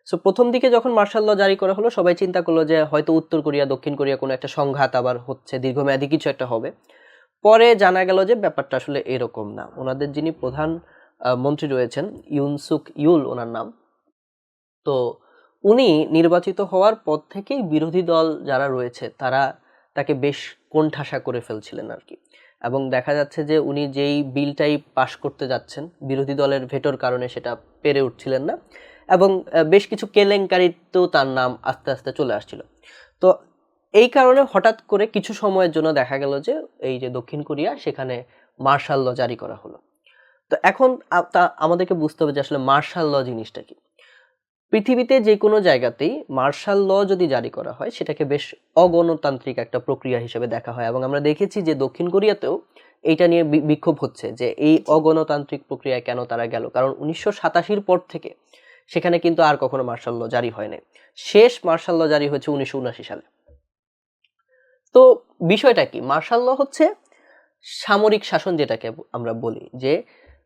সো প্রথম দিকে যখন মার্শাল ল জারি করা হলো সবাই চিন্তা করলো যে হয়তো উত্তর কোরিয়া দক্ষিণ কোরিয়া কোনো একটা সংঘাত আবার হচ্ছে, দীর্ঘমেয়াদী কিছু একটা হবে। পরে জানা গেল যে ব্যাপারটা আসলে এরকম না। ওনাদের যিনি প্রধান মন্ত্রী রয়েছেন, ইউন সুক ইউল ওনার নাম, তো উনি নির্বাচিত হওয়ার পর থেকেই বিরোধী দল যারা রয়েছে তারা তাকে বেশ কোণঠাসা করে ফেলছিলেন আর কি। এবং দেখা যাচ্ছে যে উনি যেই বিলটাই পাশ করতে যাচ্ছেন বিরোধী দলের ভেটোর কারণে সেটা পেরে উঠছিলেন না, এবং বেশ কিছু কেলেঙ্কারিতেও তার নাম আস্তে আস্তে চলে আসছিল। তো এই কারণে হঠাৎ করে কিছু সময়ের জন্য দেখা গেল যে এই যে দক্ষিণ কোরিয়া সেখানে মার্শাল ল জারি করা হলো। তো এখন আমাদেরকে বুঝতে হবে যে আসলে মার্শাল ল জিনিসটা কি। পৃথিবীতে যে কোনো জায়গাতেই মার্শাল ল যদি জারি করা হয় সেটাকে বেশ অগণতান্ত্রিক একটা প্রক্রিয়া হিসেবে দেখা হয়, এবং আমরা দেখেছি যে দক্ষিণ কোরিয়াতেও এইটা নিয়ে বিক্ষোভ হচ্ছে যে এই অগণতান্ত্রিক প্রক্রিয়ায় কেন তারা গেল, কারণ 1987-র পর থেকে সেখানে কিন্তু আর কখনো মার্শাল ল জারি হয় নাই। শেষ মার্শাল ল জারি হয়েছে 1979 সালে। তো বিষয়টা কি, মার্শাল ল হচ্ছে সামরিক শাসন, যেটাকে আমরা বলি যে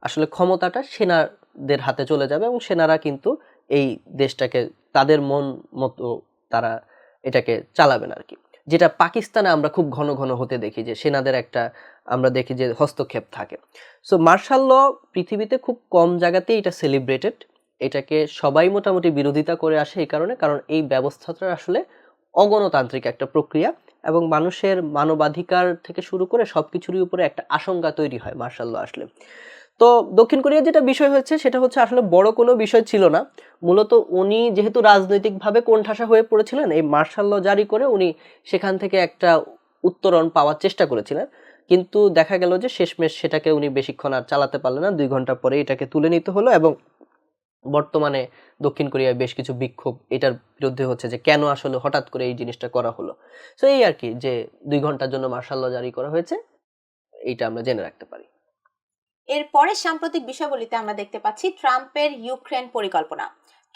আসলে ক্ষমতাটা সেনাদের হাতে চলে যাবে এবং সেনারা কিন্তু এই দেশটাকে তাদের মন মতো তারা এটাকে চালাবেন আর কি। যেটা পাকিস্তানে আমরা খুব ঘন ঘন হতে দেখি যে সেনাদের একটা আমরা দেখি যে হস্তক্ষেপ থাকে। সো মার্শাল ল পৃথিবীতে খুব কম জায়গাতেই এটা সেলিব্রেটেড। এটাকে সবাই মোটামুটি বিরোধিতা করে আসে এই কারণে, কারণ এই ব্যবস্থাটা আসলে অগণতান্ত্রিক একটা প্রক্রিয়া এবং মানুষের মানবাধিকার থেকে শুরু করে সবকিছুরই উপরে একটা আশঙ্কা তৈরি হয় মার্শাল ল আসলে। তো দক্ষিণ কোরিয়ার যেটা বিষয় হচ্ছে সেটা হচ্ছে আসলে বড় কোনো বিষয় ছিল না। মূলত উনি যেহেতু রাজনৈতিকভাবে কোণঠাসা হয়ে পড়েছিলেন, এই মার্শাল ল জারি করে উনি সেখান থেকে একটা উত্তরণ পাওয়ার চেষ্টা করেছিলেন। কিন্তু দেখা গেল যে শেষমেশ সেটাকে উনি বেশিক্ষণ আর চালাতে পারলেন না। ২ ঘন্টা পরে এটাকে তুলে নিতে হলো এবং বর্তমানে দক্ষিণ কোরিয়ায় বেশ কিছু বিক্ষোভ এটার বিরুদ্ধে হচ্ছে যে কেন আসলে হঠাৎ করে এই জিনিসটা করা হলো। সো এই আর কি যে ২ ঘন্টার জন্য মার্শাল ল জারি করা হয়েছে, এইটা আমরা জেনে রাখতে পারি। এরপরে সাম্প্রতিক বিষয়গুলিতে আমরা দেখতে পাচ্ছি ট্রাম্পের ইউক্রেন পরিকল্পনা।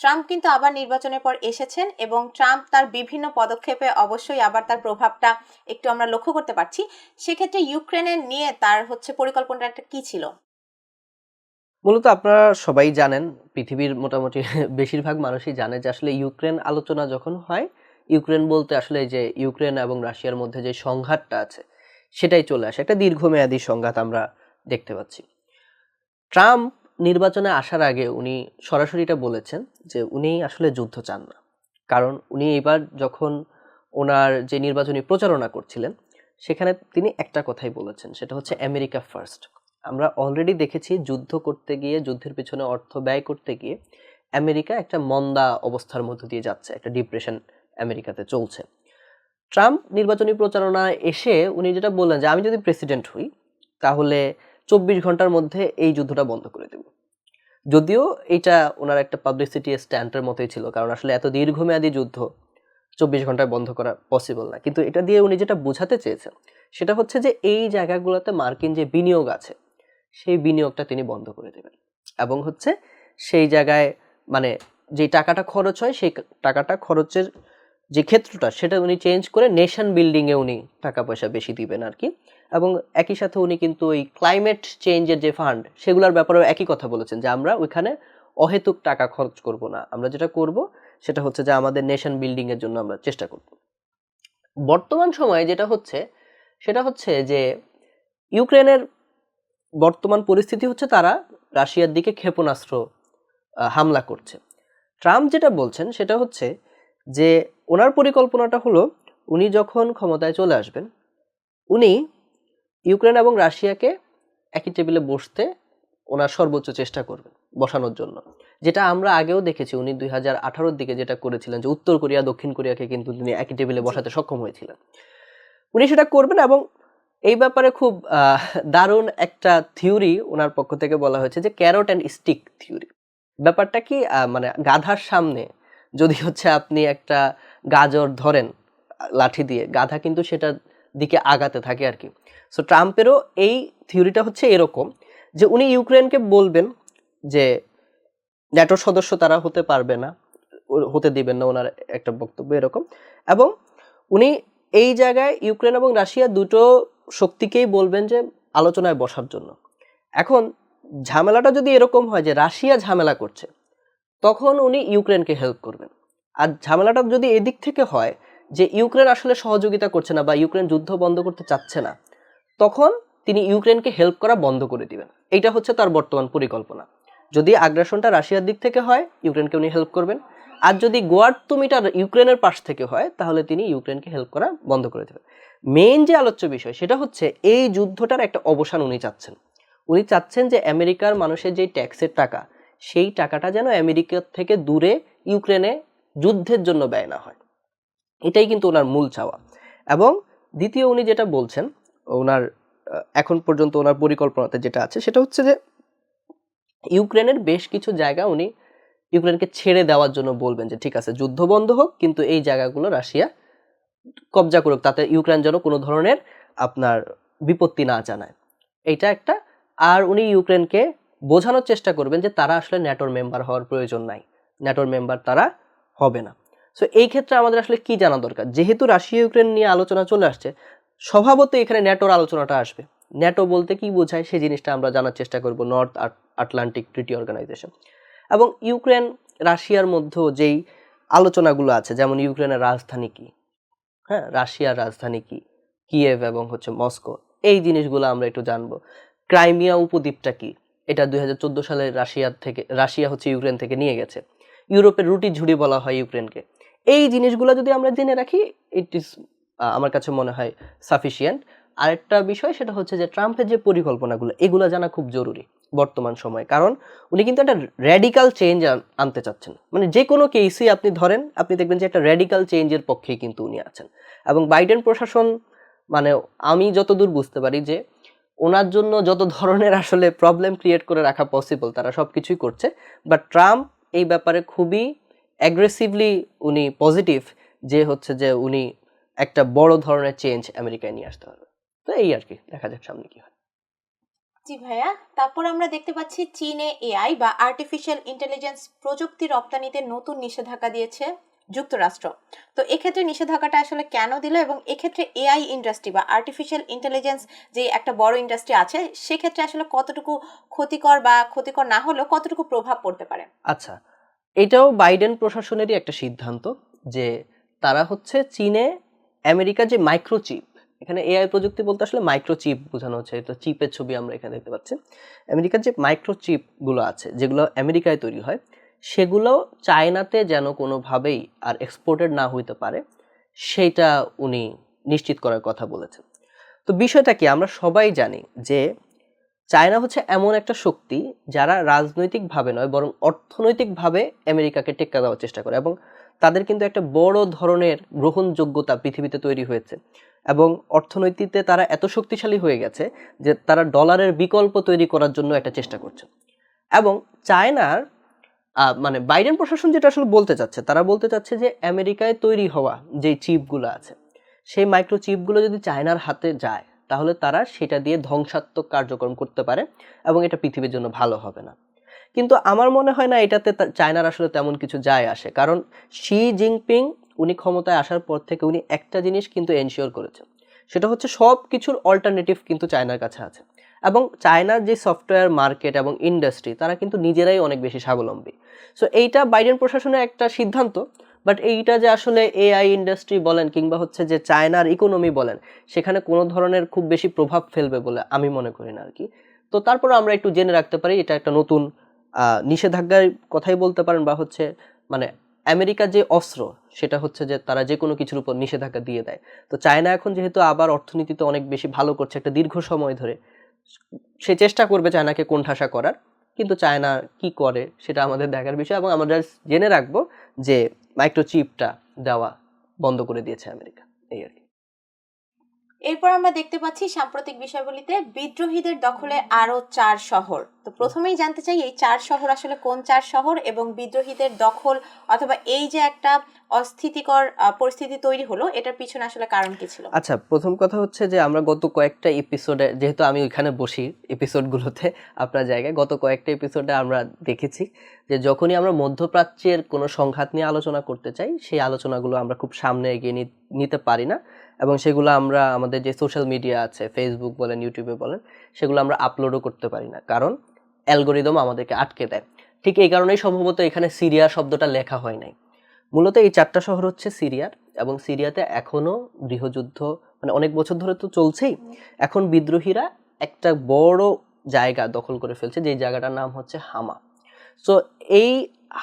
ট্রাম্প কিন্তু আবার নির্বাচনের পর এসেছেন এবং ট্রাম্প তার বিভিন্ন পদক্ষেপে অবশ্যই আবার তার প্রভাবটা একটু আমরা লক্ষ্য করতে পারছি। সেক্ষেত্রে ইউক্রেনের নিয়ে তার পরিকল্পনাটা কি ছিল? মূলত আপনারা সবাই জানেন, পৃথিবীর মোটামুটি বেশিরভাগ মানুষই জানে যে আসলে ইউক্রেন আলোচনা যখন হয়, ইউক্রেন বলতে আসলে এই যে ইউক্রেন এবং রাশিয়ার মধ্যে যে সংঘাতটা আছে সেটাই চলে আসে। একটা দীর্ঘমেয়াদী সংঘাত আমরা দেখতে পাচ্ছি। ট্রাম্প নির্বাচনে আসার আগে উনি সরাসরি এটা বলেছেন যে উনি আসলে যুদ্ধ চান না। কারণ উনি এবার যখন ওনার যে নির্বাচনী প্রচারণা করছিলেন সেখানে তিনি একটা কথাই বলেছেন, সেটা হচ্ছে আমেরিকা ফার্স্ট। আমরা অলরেডি দেখেছি যুদ্ধ করতে গিয়ে, যুদ্ধের পিছনে অর্থ ব্যয় করতে গিয়ে আমেরিকা একটা মন্দা অবস্থার মধ্য দিয়ে যাচ্ছে, একটা ডিপ্রেশন আমেরিকাতে চলছে। ট্রাম্প নির্বাচনী প্রচারণায় এসে উনি যেটা বললেন যে আমি যদি প্রেসিডেন্ট হই তাহলে ২৪ ঘন্টার মধ্যে এই যুদ্ধটা বন্ধ করে দেব। যদিও এটা ওনার একটা পাবলিসিটি স্ট্যান্টের মতোই ছিল, কারণ আসলে এত দীর্ঘমেয়াদী যুদ্ধ ২৪ ঘন্টায় বন্ধ করা পসিবল না। কিন্তু এটা দিয়ে উনি যেটা বোঝাতে চেয়েছেন সেটা হচ্ছে যে এই জায়গাগুলোতে মার্কিন যে বিনিয়োগ আছে সেই বিনিয়োগটা তিনি বন্ধ করে দেবেন এবং হচ্ছে সেই জায়গায় মানে যে টাকাটা খরচ হয় সেই টাকাটা খরচের যে ক্ষেত্রটা সেটা উনি চেঞ্জ করে নেশন বিল্ডিং এ উনি টাকা পয়সা বেশি দিবেন আর কি। এবং একই সাথে উনি কিন্তু ওই ক্লাইমেট চেঞ্জের যে ফান্ড সেগুলোর ব্যাপারেও একই কথা বলেছেন যে আমরা ওইখানে অহেতুক টাকা খরচ করব না, আমরা যেটা করব সেটা হচ্ছে যে আমাদের নেশন বিল্ডিং এর জন্য আমরা চেষ্টা করব। বর্তমান সময়ে যেটা হচ্ছে সেটা হচ্ছে যে ইউক্রেনের বর্তমান পরিস্থিতি হচ্ছে তারা রাশিয়ার দিকে ক্ষেপণাস্ত্র হামলা করছে। ট্রাম্প যেটা বলছেন সেটা হচ্ছে যে ওনার পরিকল্পনাটা হলো উনি যখন ক্ষমতায় চলে আসবেন উনি ইউক্রেন এবং রাশিয়াকে একই টেবিলে বসতে ওনার সর্বোচ্চ চেষ্টা করবেন বসানোর জন্য। যেটা আমরা আগেও দেখেছি উনি ২০১৮ দিকে যেটা করেছিলেন যে উত্তর কোরিয়া দক্ষিণ কোরিয়াকে কিন্তু তিনি একই টেবিলে বসাতে সক্ষম হয়েছিলেন। উনি সেটা করবেন এবং এই ব্যাপারে খুব দারুণ একটা থিওরি ওনার পক্ষ থেকে বলা হয়েছে যে ক্যারট অ্যান্ড স্টিক থিওরি। ব্যাপারটা কি মানে গাধার সামনে যদি হচ্ছে আপনি একটা গাজর ধরেন লাঠি দিয়ে, গাধা কিন্তু সেটার দিকে আগাতে থাকে আর কি। সো ট্রাম্পেরও এই থিওরিটা হচ্ছে এরকম যে উনি ইউক্রেনকে বলবেন যে ন্যাটোর সদস্য তারা হতে পারবে না, হতে দিবেন না, ওনার একটা বক্তব্য এরকম। এবং উনি এই জায়গায় ইউক্রেন এবং রাশিয়া দুটো শক্তিকেই বলবেন যে আলোচনায় বসার জন্য। এখন ঝামেলাটা যদি এরকম হয় যে রাশিয়া ঝামেলা করছে তখন উনি ইউক্রেনকে হেল্প করবেন। আর ঝামেলাটা যদি এদিক থেকে হয় যে ইউক্রেন আসলে সহযোগিতা করছে না বা ইউক্রেন যুদ্ধ বন্ধ করতে চাচ্ছে না, তখন তিনি ইউক্রেনকে হেল্প করা বন্ধ করে দিবেন। এইটা হচ্ছে তার বর্তমান পরিকল্পনা। যদি আগ্রাসনটা রাশিয়ার দিক থেকে হয় ইউক্রেনকে উনি হেল্প করবেন, আর যদি গোয়ার্তুমিটা ইউক্রেনের পাশ থেকে হয় তাহলে তিনি ইউক্রেনকে হেল্প করা বন্ধ করে দেবেন। মেইন যে আলোচ্য বিষয় সেটা হচ্ছে এই যুদ্ধটার একটা অবসান উনি চাচ্ছেন। উনি চাচ্ছেন যে আমেরিকার মানুষের যে ট্যাক্সের টাকা সেই টাকাটা যেন আমেরিকা থেকে দূরে ইউক্রেনে যুদ্ধের জন্য ব্যয় না হয়। এটাই কিন্তু ওনার মূল চাওয়া। এবং দ্বিতীয় উনি যেটা বলছেন ওনার এখন পর্যন্ত ওনার পরিকল্পনাতে যেটা আছে সেটা হচ্ছে যে ইউক্রেনের বেশ কিছু জায়গা উনি ইউক্রেনকে ছেড়ে দেওয়ার জন্য বলবেন যে ঠিক আছে যুদ্ধ বন্ধ হোক কিন্তু এই জায়গাগুলো রাশিয়া কবজা করুক, তাতে ইউক্রেন যেন কোনো ধরনের আপনার বিপত্তি না জানায়। এইটা একটা। আর উনি ইউক্রেনকে বোঝানোর চেষ্টা করবেন যে তারা আসলে ন্যাটোর মেম্বার হওয়ার প্রয়োজন নাই, ন্যাটোর মেম্বার তারা হবে না। সো এই ক্ষেত্রে আমাদের আসলে কি জানা দরকার, যেহেতু রাশিয়া ইউক্রেন নিয়ে আলোচনা চলে আসছে স্বভাবত এখানে ন্যাটোর আলোচনাটা আসবে। ন্যাটো বলতে কি বোঝায় সেই জিনিসটা আমরা জানার চেষ্টা করব, নর্থ আটলান্টিক ট্রিটি অর্গানাইজেশন। এবং ইউক্রেন রাশিয়ার মধ্যে যেই আলোচনাগুলো আছে, যেমন ইউক্রেনের রাজধানী কি, হ্যাঁ, রাশিয়ার রাজধানী কি, কিয়েভ এবং হচ্ছে মস্কো, এই জিনিসগুলো আমরা একটু জানবো। ক্রাইমিয়া উপদ্বীপটা কি, এটা 2014 সালে রাশিয়া হচ্ছে ইউক্রেন থেকে নিয়ে গেছে। ইউরোপের রুটি ঝুড়ি বলা হয় ইউক্রেনকে। এই জিনিসগুলো যদি আমরা জেনে রাখি, ইট ইজ আমার কাছে মনে হয় সাফিসিয়েন্ট। আরেকটা বিষয় সেটা হচ্ছে যে ট্রাম্পের যে পরিকল্পনাগুলো, এগুলো জানা খুব জরুরি বর্তমান সময়ে, কারণ উনি কিন্তু একটা র্যাডিক্যাল চেঞ্জ আনতে চাচ্ছেন। মানে যে কোনো কেসই আপনি ধরেন, আপনি দেখবেন যে একটা র্যাডিক্যাল চেঞ্জের পক্ষেই কিন্তু উনি আছেন। এবং বাইডেন প্রশাসন, মানে আমি যতদূর বুঝতে পারি যে ওনার জন্য যত ধরনের আসলে প্রবলেম ক্রিয়েট করে রাখা পসিবল তারা সব কিছুই করছে, বাট ট্রাম্প এই ব্যাপারে খুবই অ্যাগ্রেসিভলি উনি পজিটিভ, যে হচ্ছে যে উনি একটা বড় ধরনের চেঞ্জ আমেরিকায় নিয়ে আসতে পারবে। তো এই আর কি, দেখা যাক সামনে কি হয়। জি ভাইয়া, তারপর আমরা দেখতে পাচ্ছি চীনে এআই বা আর্টিফিশিয়াল ইন্টেলিজেন্স প্রযুক্তি রপ্তানিতে নতুন নিষেধাজ্ঞা দিয়েছে যুক্তরাষ্ট্র। তো এক্ষেত্রে নিষেধাজ্ঞাটা আসলে কেন দিল, এবং এক্ষেত্রে এআই ইন্ডাস্ট্রি বা আর্টিফিশিয়াল ইন্টেলিজেন্স যে একটা বড় ইন্ডাস্ট্রি আছে, সেক্ষেত্রে আসলে কতটুকু ক্ষতিকর বা ক্ষতিকর না হলেও কতটুকু প্রভাব পড়তে পারে? আচ্ছা, এটাও বাইডেন প্রশাসনেরই একটা সিদ্ধান্ত, যে তারা হচ্ছে চীনে আমেরিকার যে মাইক্রোচিপ, এখানে এআই প্রযুক্তি বলতে আসলে মাইক্রোচিপ বোঝানো হচ্ছে, এটা চিপের ছবি আমরা এখানে দেখতে পাচ্ছি। আমেরিকার যে মাইক্রোচিপ গুলো আছে, যেগুলো আমেরিকায় তৈরি হয়, সেগুলো চায়নাতে যেন কোনোভাবেই আর এক্সপোর্টেড না হইতে পারে, সেটা উনি নিশ্চিত করার কথা বলেছেন। তো বিষয়টা কি, আমরা সবাই জানি যে চায়না হচ্ছে এমন একটা শক্তি যারা রাজনৈতিকভাবে নয় বরং অর্থনৈতিকভাবে আমেরিকাকে টেক্কা দেওয়ার চেষ্টা করে, এবং তাদের কিন্তু একটা বড় ধরনের গ্রহণযোগ্যতা পৃথিবীতে তৈরি হয়েছে, এবং অর্থনীতিতে তারা এত শক্তিশালী হয়ে গেছে যে তারা ডলারের বিকল্প তৈরি করার জন্য একটা চেষ্টা করছে। এবং চায়নার মানে বাইডেন প্রশাসন যেটা আসলে বলতে চাচ্ছে, তারা বলতে চাচ্ছে যে আমেরিকায় তৈরি হওয়া যে চিপগুলো আছে, সেই মাইক্রো চিপগুলো যদি চায়নার হাতে যায়, তাহলে তারা সেটা দিয়ে ধ্বংসাত্মক কার্যক্রম করতে পারে, এবং এটা পৃথিবীর জন্য ভালো হবে না। কিন্তু আমার মনে হয় না এটাতে চায়নার আসলে তেমন কিছু যায় আসে, কারণ শি জিনপিং উনি ক্ষমতায় আসার পর থেকে উনি একটা জিনিস কিন্তু এনশিওর করেছেন, সেটা হচ্ছে সব কিছুর অল্টারনেটিভ কিন্তু চায়নার কাছে আছে। এবং চায়নার যে সফটওয়্যার মার্কেট এবং ইন্ডাস্ট্রি, তারা কিন্তু নিজেরাই অনেক বেশি স্বাবলম্বী। সো এইটা বাইডেন প্রশাসনের একটা সিদ্ধান্ত, বাট এইটা যে আসলে এআই ইন্ডাস্ট্রি বলেন কিংবা হচ্ছে যে চায়নার ইকোনমি বলেন, সেখানে কোনো ধরনের খুব বেশি প্রভাব ফেলবে বলে আমি মনে করি না আর কি। তো তারপর আমরা একটু জেনে রাখতে পারি, এটা একটা নতুন নিষেধাজ্ঞার কথাই বলতে পারেন, বা হচ্ছে মানে আমেরিকার যে অস্ত্র, সেটা হচ্ছে যে তারা যে কোনো কিছুর উপর নিষেধাজ্ঞা দিয়ে দেয়। তো চায়না এখন যেহেতু আবার অর্থনীতিতে অনেক বেশি ভালো করছে একটা দীর্ঘ সময় ধরে, সে চেষ্টা করবে চায়নাকে কোণঠাসা করার। কিন্তু চায়না কি করে সেটা আমাদের দেখার বিষয়, এবং আমরা জেনে রাখবো যে মাইক্রোচিপটা দেওয়া বন্ধ করে দিয়েছে আমেরিকা, এই আর কি। এরপর আমরা দেখতে পাচ্ছি সাম্প্রতিক বিষয়গুলিতে বিদ্রোহীদের দখলে আরো 4 শহর। তো প্রথমেই জানতে চাই এই 4 শহর আসলে কোন 4 শহর, এবং বিদ্রোহীদের দখল অথবা এই যে একটা অস্থিতিকর পরিস্থিতি তৈরি হলো, এটার পিছনে আসলে কারণ কি ছিল? আচ্ছা, প্রথম কথা হচ্ছে যে আমরা গত কয়েকটা এপিসোডে, যেহেতু আমি ওইখানে বসি এপিসোডগুলোতে আপনার জায়গায়, গত কয়েকটা এপিসোডে আমরা দেখেছি যে যখনই আমরা মধ্যপ্রাচ্যের কোনো সংঘাত নিয়ে আলোচনা করতে চাই, সেই আলোচনাগুলো আমরা খুব সামনে এগিয়ে নিতে পারি না, এবং সেগুলো আমরা আমাদের যে সোশ্যাল মিডিয়া আছে, ফেসবুক বলেন, ইউটিউবে বলেন, সেগুলো আমরা আপলোডও করতে পারি না, কারণ অ্যালগোরিদম আমাদেরকে আটকে দেয়। ঠিক এই কারণেই সম্ভবত এখানে সিরিয়া শব্দটা লেখা হয় নাই। মূলত এই 4টা শহর হচ্ছে সিরিয়ার, এবং সিরিয়াতে এখনো গৃহযুদ্ধ মানে অনেক বছর ধরে তো চলছেই। এখন বিদ্রোহীরা একটা বড় জায়গা দখল করে ফেলছে, যে জায়গাটার নাম হচ্ছে হামা। সো এই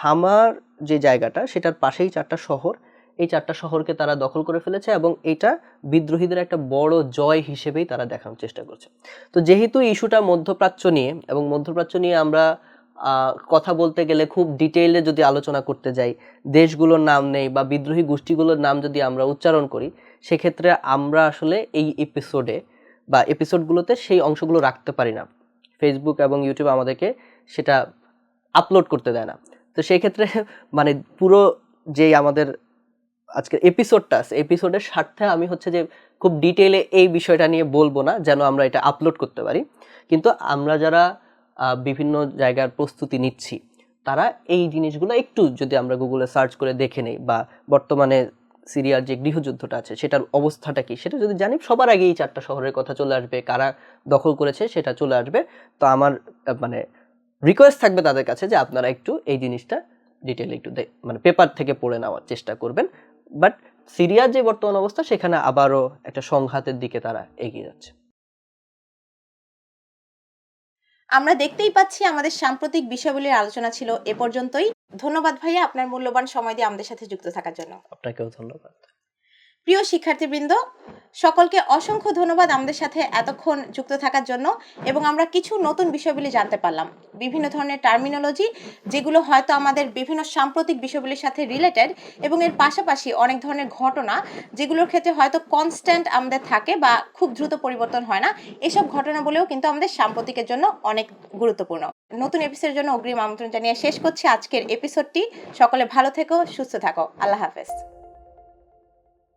হামার যে জায়গাটা, সেটার পাশেই 4টা শহর, এই 4টা শহরকে তারা দখল করে ফেলেছে, এবং এটা বিদ্রোহীদের একটা বড় জয় হিসেবেই তারা দেখানোর চেষ্টা করছে। তো যেহেতু ইস্যুটা মধ্যপ্রাচ্য নিয়ে, এবং মধ্যপ্রাচ্য নিয়ে আমরা কথা বলতে গেলে খুব ডিটেইলে যদি আলোচনা করতে যাই, দেশগুলোর নাম নেই বা বিদ্রোহী গোষ্ঠীগুলোর নাম যদি আমরা উচ্চারণ করি, সেক্ষেত্রে আমরা আসলে এই এপিসোডে বা এপিসোডগুলোতে সেই অংশগুলো রাখতে পারি না। ফেসবুক এবং ইউটিউব আমাদেরকে সেটা আপলোড করতে দেয় না। তো সেই ক্ষেত্রে মানে পুরো যেই আমাদের আজকের এপিসোডটা আছে, এপিসোডের স্বার্থে আমি হচ্ছে যে খুব ডিটেইলে এই বিষয়টা নিয়ে বলবো না, যেন আমরা এটা আপলোড করতে পারি। কিন্তু আমরা যারা বিভিন্ন জায়গার প্রস্তুতি নিচ্ছি, তারা এই জিনিসগুলো একটু যদি আমরা গুগলে সার্চ করে দেখে নেই, বা বর্তমানে সিরিয়ার যে গৃহযুদ্ধটা আছে সেটার অবস্থাটা কি সেটা যদি জানি, সবার আগে এই 4টা শহরের কথা চলে আসবে, কারা দখল করেছে সেটা চলে আসবে। তো আমার মানে রিকোয়েস্ট থাকবে তাদের কাছে যে আপনারা একটু এই জিনিসটা ডিটেইলে একটু মানে পেপার থেকে পড়ে নেওয়ার চেষ্টা করবেন। বাট সিরিয়ার যে বর্তমান অবস্থা সেখানে আবারও একটা সংঘাতের দিকে তারা এগিয়ে যাচ্ছে। আমরা দেখতেই পাচ্ছি আমাদের সাম্প্রতিক বিষয়গুলির আলোচনা ছিল এ পর্যন্তই। ধন্যবাদ ভাইয়া আপনার মূল্যবান সময় দিয়ে আমাদের সাথে যুক্ত থাকার জন্য। আপনাকেও ধন্যবাদ। প্রিয় শিক্ষার্থীবৃন্দ, সকলকে অসংখ্য ধন্যবাদ আমাদের সাথে এতক্ষণ যুক্ত থাকার জন্য। এবং আমরা কিছু নতুন বিষয়গুলি জানতে পারলাম, বিভিন্ন ধরনের টার্মিনোলজি যেগুলো হয়তো আমাদের বিভিন্ন সাম্প্রতিক বিষয়গুলির সাথে রিলেটেড, এবং এর পাশাপাশি অনেক ধরনের ঘটনা যেগুলোর ক্ষেত্রে হয়তো কনস্ট্যান্ট আমাদের থাকে বা খুব দ্রুত পরিবর্তন হয় না। এসব ঘটনা বলেও কিন্তু আমাদের সাম্প্রতিকের জন্য অনেক গুরুত্বপূর্ণ। নতুন এপিসোডের জন্য অগ্রিম আমন্ত্রণ জানিয়ে শেষ করছি আজকের এপিসোডটি। সকলে ভালো থেকো, সুস্থ থাকো। আল্লাহ হাফেজ।